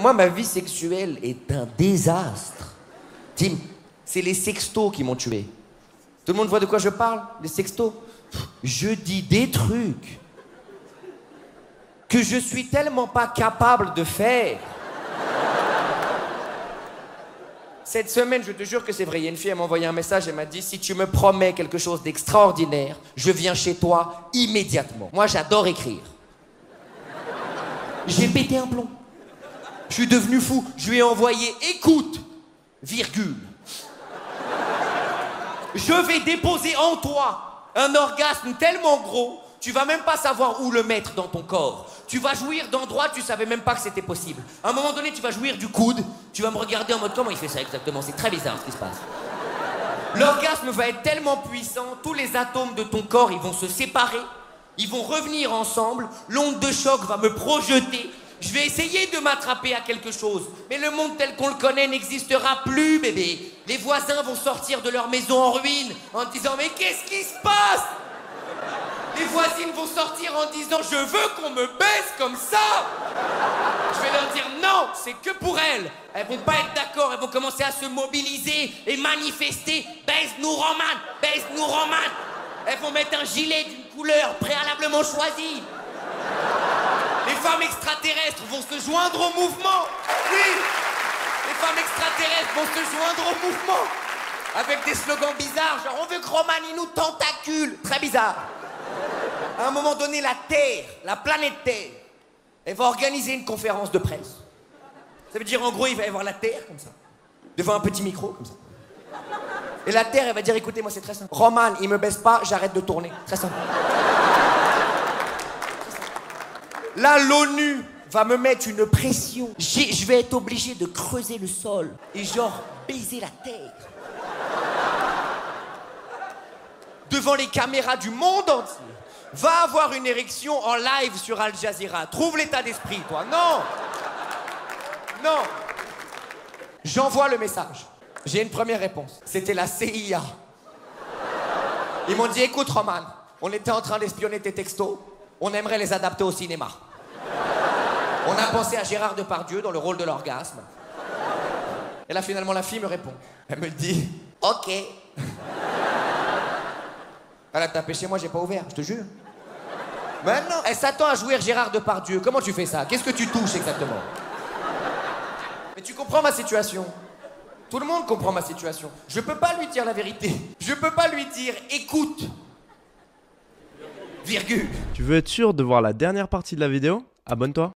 Moi, ma vie sexuelle est un désastre. Tim, c'est les sextos qui m'ont tué. Tout le monde voit de quoi je parle? Les sextos? Je dis des trucs que je suis tellement pas capable de faire. Cette semaine, je te jure que c'est vrai, il y a une fille, elle m'a envoyé un message, elle m'a dit « Si tu me promets quelque chose d'extraordinaire, je viens chez toi immédiatement. » Moi, j'adore écrire. J'ai pété un plomb. Je suis devenu fou. Je lui ai envoyé « Écoute, virgule. Je vais déposer en toi un orgasme tellement gros, tu vas même pas savoir où le mettre dans ton corps. Tu vas jouir d'endroits, tu savais même pas que c'était possible. À un moment donné, tu vas jouir du coude, tu vas me regarder en mode comment il fait ça exactement, c'est très bizarre ce qui se passe. L'orgasme va être tellement puissant, tous les atomes de ton corps, ils vont se séparer, ils vont revenir ensemble, l'onde de choc va me projeter, je vais essayer de m'attraper à quelque chose, mais le monde tel qu'on le connaît n'existera plus, bébé. Les voisins vont sortir de leur maison en ruine en disant « Mais qu'est-ce qui se passe ?» Les voisines vont sortir en disant « Je veux qu'on me baisse comme ça !» Je vais leur dire « Non, c'est que pour elles. Elles vont pas être d'accord, elles vont commencer à se mobiliser et manifester. Baise-nous Roman, baise-nous Roman !» Elles vont mettre un gilet d'une couleur préalablement choisie. Les femmes extraterrestres vont se joindre au mouvement. Oui, les femmes extraterrestres vont se joindre au mouvement. Avec des slogans bizarres, genre on veut que Roman il nous tentacule. Très bizarre. À un moment donné, la Terre, la planète Terre, elle va organiser une conférence de presse. Ça veut dire en gros, il va y avoir la Terre comme ça, devant un petit micro comme ça. Et la Terre, elle va dire écoutez, moi c'est très simple. Roman, il me baisse pas, j'arrête de tourner. Très simple. Là, l'ONU va me mettre une pression. Je vais être obligé de creuser le sol et genre baiser la terre. Devant les caméras du monde entier. Va avoir une érection en live sur Al Jazeera. Trouve l'état d'esprit, toi. Non. Non. J'envoie le message. J'ai une première réponse. C'était la CIA. Ils m'ont dit écoute, Roman, on était en train d'espionner tes textos. On aimerait les adapter au cinéma. On a pensé à Gérard Depardieu dans le rôle de l'orgasme. Et là, finalement, la fille me répond. Elle me dit « Ok. » Elle a tapé chez moi, j'ai pas ouvert, je te jure. Maintenant, elle s'attend à jouer Gérard Depardieu. Comment tu fais ça? Qu'est-ce que tu touches exactement? Mais tu comprends ma situation. Tout le monde comprend ma situation. Je peux pas lui dire la vérité. Je peux pas lui dire « Écoute. » Virgule. Tu veux être sûr de voir la dernière partie de la vidéo? Abonne-toi.